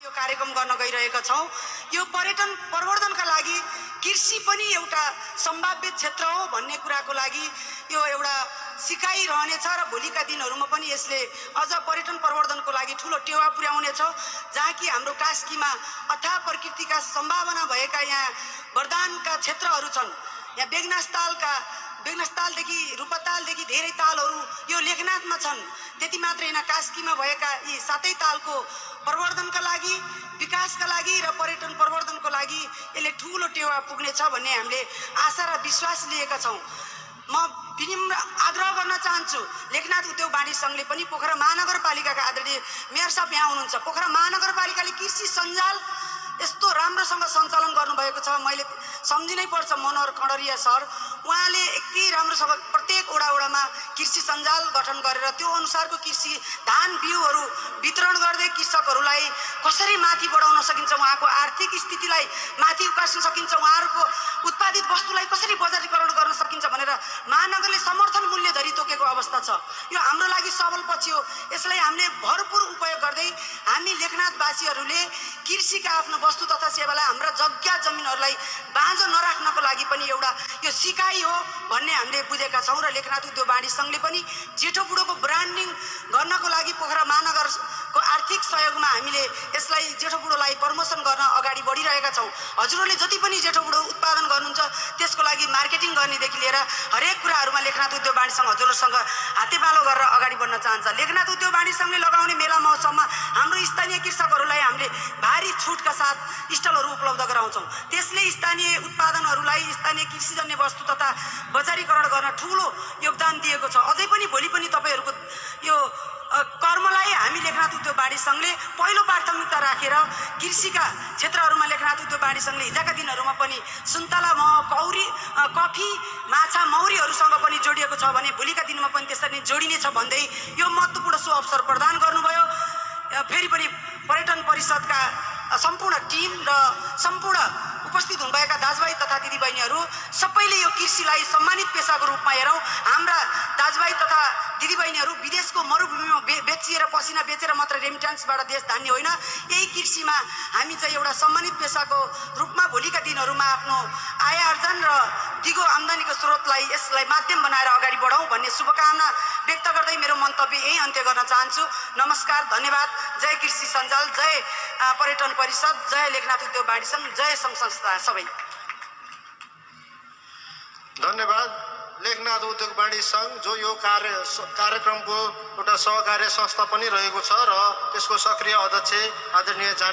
यो कार्यक्रम गर्न गइरहेका छौं। यो पर्यटन प्रवर्धनका लागि कृषि पनि एउटा सम्भाव्य क्षेत्र हो भन्ने कुराको लागि यो एउटा सिकाइ रहनेछ र भोलिका दिनहरुमा पनि यसले अझ पर्यटन प्रवर्धनको लागि ठूलो टेवा पुर्याउनेछ। जहाँ कि हाम्रो कास्कीमा अथाह प्रकृतिका सम्भावना भएका यहाँ वरदानका क्षेत्रहरु छन्। यहाँ बेगनासतालदेखि रूपतालदेखि धेरै तालहरु यो लेखनाथमा छन्। त्यति मात्र हैन, कास्कीमा भएका यी सातै तालको प्रवर्धनका लागि, विकासका लागि र पर्यटन प्रवर्धनको लागि यसले ठूलो टेवा पुग्नेछ भन्ने हामीले आशा र विश्वास लिएका छौं। म विनम्र आग्रह गर्न चाहन्छु, लेखनाथ उद्योग वाणिज्य संघले पनि पोखरा महानगरपालिकाका आदरणीय मेयर साहब यहाँ हुनुहुन्छ, पोखरा महानगरपालिकाले कृषि सञ्जाल यस्तो राम्रोसँग सञ्चालन गर्नुभएको छ। मैले सम्झिनै पर्छ मनोहर खडरिया सर, उहाँले यति राम्रोसँग प्रत्येक वडामा कृषि सञ्जाल गठन गरेर त्यो अनुसारको कृषि धान बिउहरू वितरण गर्दै कृषकहरूलाई कसरी माथि बढाउन सकिन्छ, उहाँको आर्थिक स्थितिलाई माथि उकास्न सकिन्छ, उहाँहरूको उत्पादित वस्तुलाई कसरी बजारीकरण गर्न सकिन्छ भनेर महानगरले समर्थन मूल्य धरि तोकेको अवस्था छ। यो हाम्रो लागि सबल पछि हो। यसलाई हामीले भरपूर उपयोग गर्दै हामी लेखनाथवासीहरूले कृषिका आफ्नो वस्तु तथा सेवालाई हाम्रा जग्गा जमिनहरूलाई बाँझो नराख्नको लागि पनि एउटा यो सिकाइ हो भन्ने हामीले बुझेका छौं। र लेखनाथ उद्योग वाणिज्य संघले पनि जेठो बुढोको ब्रान्डिङ गर्नको लागि पोखरा महानगरको आर्थिक सहयोगमा हामीले यसलाई जेठो बुढोलाई प्रमोसन गर्न अगाडि बढिरहेका छौं। हजुरहरूले जति पनि जेठो बुढो उत्पादन गर्नुहुन्छ त्यसको लागि मार्केटिङ गर्नेदेखि लिएर हरेक कुराहरुमा लेखनाथ उद्योग वाणिज्य संघ हजुरहरूसँग हातेपालो गरेर अगाडि बढ्न चाहन्छ। लेखनाथ उद्योग वाणिज्य संघले लगाउने मेला महोत्सवमा हाम्रो स्थानीय कृषकहरूलाई हामीले भारी छुटका साथ स्टलहरु उपलब्ध गराउँछौं। त्यसले स्थानीय उत्पादनहरूलाई, स्थानीय कृषिजन्य वस्तु तथा बजारीकरण गर्न ठूलो योगदान दिएको छ। अझै पनि भोलि पनि तपाईहरुको यो कर्मलाई हामी लेखनाथ उद्योग वाणिज्य संघले पहिलो प्राथमिकता राखेर कृषिका क्षेत्रहरुमा लेखनाथ उद्योग वाणिज्य संघले हिजोका दिनहरुमा पनि सुन्तला, मह, कौरी, कफी, माछा, मौरीहरुसँग पनि जोडिएको छ भने भोलिका दिनमा पनि त्यसरी जोडिनेछ भन्दै यो महत्त्वपूर्ण सो अवसर प्रदान गर्नुभयो। फेरि पनि पर्यटन परिषदका सम्पूर्ण टिम र सम्पूर्ण उपस्थित हुनुभएका दाजुभाइ तथा दिदीबहिनीहरू सबैले यो कृषिलाई सम्मानित पेशाको रूपमा हेरौं। हाम्रा दाजुभाइ तथा दिदीबहिनीहरू विदेशको मरुभूमिमा बेचिएर पसिना बेचेर मात्र रेमिट्यान्सबाट देश धान्ने होइन, यही कृषिमा हामी चाहिँ एउटा सम्मानित पेशाको रूपमा भोलिका दिनहरुमा आफ्नो आय आर्जन र दिगो आम्दानीको स्रोतलाई यसलाई माध्यम बनाएर अगाडि बढाउँ भन्ने शुभकामना व्यक्त गर्दै मेरो मन्तव्य यही अन्त्य गर्न चाहन्छु। नमस्कार, धन्यवाद। जय कृषि सञ्जाल, जय पर्यटन परिषद, जय लेखनाथ उद्योग वाणिज्य संघ, जय संघ संस्था सबै। धन्यवाद। लेखनाथ उद्योग वाणिज्य संघ जो यो कार्यक्रमको एउटा सहकार्य संस्था पनि रहेको छ र त्यसको सक्रिय अध्यक्ष आदरणीय